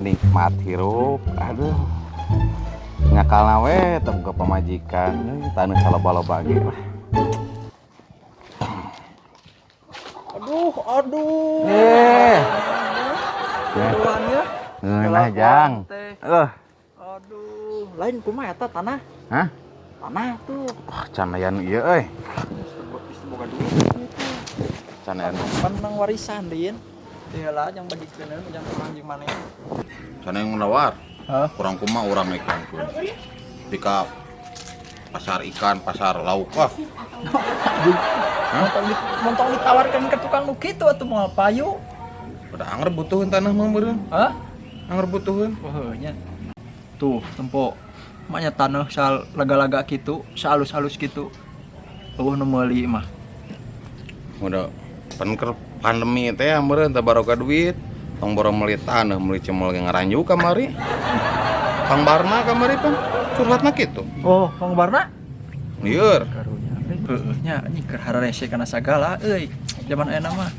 Nikmat hirup. Aduh. Nyakal nawe tem ke pemajikan. Tanah saloba-loba ge lah. Aduh. Tuannya. Nah, Jang. Aduh, lain kumaha eta tanah? Hah? Tanah tuh. Can aya nu ieu euy. Boga duit gitu. Can aya nu. Kan nang warisan din. Heula yang bagikeun yang kurang jeung maneh. Can aya nawar. Hah? Kurang kumaha urang ikan pun. Pika pasar ikan, pasar lauk. Wah. Montong ditawarkan ke tukang nu kitu atuh moal payu. Udah anger butuhin tanah mah meureun. Hah? Anger butuhin. Oh, nya. Tuh, tempo. Maknya tanah sal laga-laga kitu, salus-halus kitu. Eueuh nu meuli mah. Udah penker pandemi teh meureun teh barokah duit. Tong boro meuli tanah, meuli cemol ge ngaranju kamari. Kang Barna kamari pan curhatna kitu. Oh, Kang Barna? Lieur. Karunya. Heueuh nya anjing keur hararese kana sagala euy. Zaman ayeuna mah.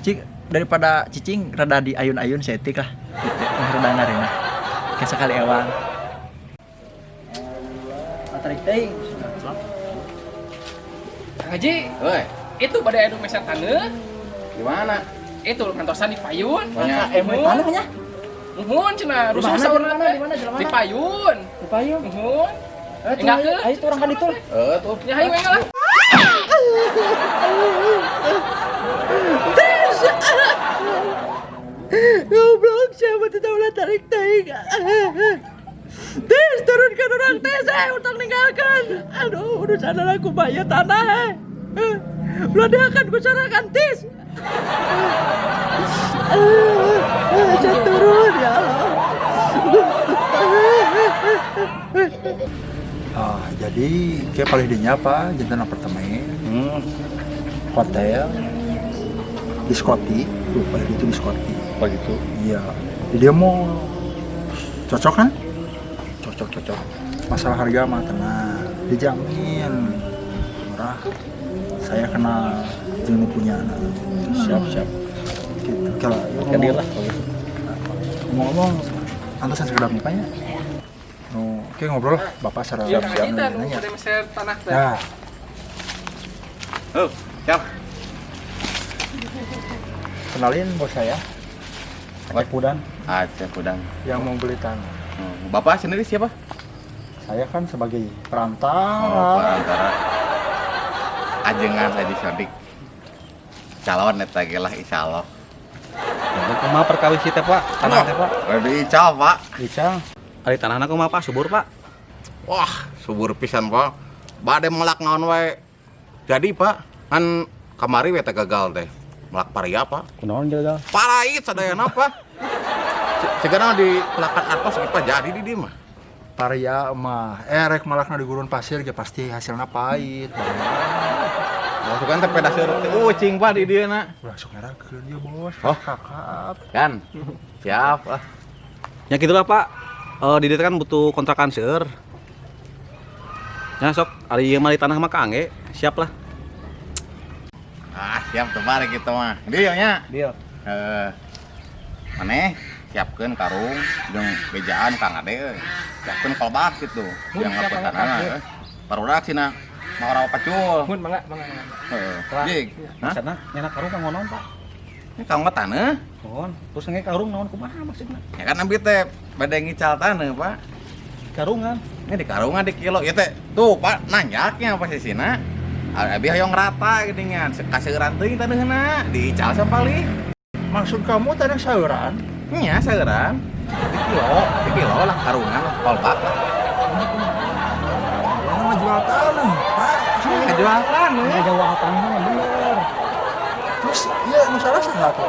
Cik daripada cicing rada di ayun-ayun setik lah. Gitu, rada ngarena. Kayak sekali ewang. Tarik teuing. Haji, Woi, itu badai adu meset tanah. gimana? Itu kantor di Payun. Banyak. Tanahnya? Muhun cenah, rusuh Di saurna mana? teh. Di mana? Di Payun. Di payung. Muhun. Enggak ke? Ayo tuh orang kan itu. Tuh. Ya hayu enggak lah. Goblok, siapa tuh tahu lah tarik teuing. Tis, turunkan orang tis, utang ninggalkan. Aduh, udah sadar aku bayar tanah. Beladakan ku sorakan tis. Saya turun ya Allah. Jadi kayak paling dinya apa? Jantan apartemen, hotel, diskoti, tuh paling itu diskoti. Apa gitu? Iya, jadi dia mau cocok kan? Cocok. Masalah harga mah tenang, dijamin murah. Saya kenal jeung punya anak. Siap. Gitu. Kalau Kadilah. ngomong, antusan sekedar mukanya. No, oke ngobrol lah, bapak secara Iya, siap kita nu nanya. badai meset tanah teh. Ya, Siap. kenalin bos saya, Aceh Pudan, Aceh Kudang. yang mau beli tanah. Bapak sendiri siapa? Saya kan sebagai Oh, perantara. perantara. Ajengan Haji Sodik. Calon eta ge lah insyaallah. Untuk kumaha perkawis teh Pak? Tanah teh Pak. Udah ical, Pak. Bisa. Ari tanahna kumaha Pak? Subur Pak. Wah, subur pisan, Pak. Bade melak naon wae. Jadi, Pak, kan kamari we teh gagal teh. Melak paria, Pak. Kunaon gagal? Parait sadayana, Pak. Segera di pelakat atas kita jadi di dieu mah. Paria mah, rek malakna di gurun pasir ge pasti hasilna pahit. Masukkan teh pedas seureut teh ucing, Pak, di dieu na. Ulah sok ngerakeun ya bos. Oh. Kakap. Kan. Siap lah. Ya gitu lah Pak. Di dieu kan butuh kontrakan seueur. Ya sok ari ieu mah di tanah mah kangge, siap lah. Siap tuh mari gitu mah. Dieu nya. Deal. Maneh siapkeun karung jeung bejaan Kang Ade euy. Siapkeun kolbak gitu. Yang ngapetanana. Barudak cenah mau pacul. Muhun mangga. Heeh. Jig. Hah? Sana nyana karung kang naon Pak? Ini kang mah taneuh. Naon? Terus nge karung naon kumaha maksudna? Ya kan ambil teh bade ngical taneuh, Pak. Karungan. Ini di karungan di kilo ya teh. Tuh, Pak, nanjaknya posisina. Abi hoyong rata geuningan. Kaseueuran teuing taneuhna, diical sapali. Maksud kamu tanah sayuran? Nya seueuran. Di kilo lah karungan lah, kolbak lah. Mana ngejual tanah, Pak. Ngejual taneuh. Jawa tanah bener. Terus iya nu salah sah tuh.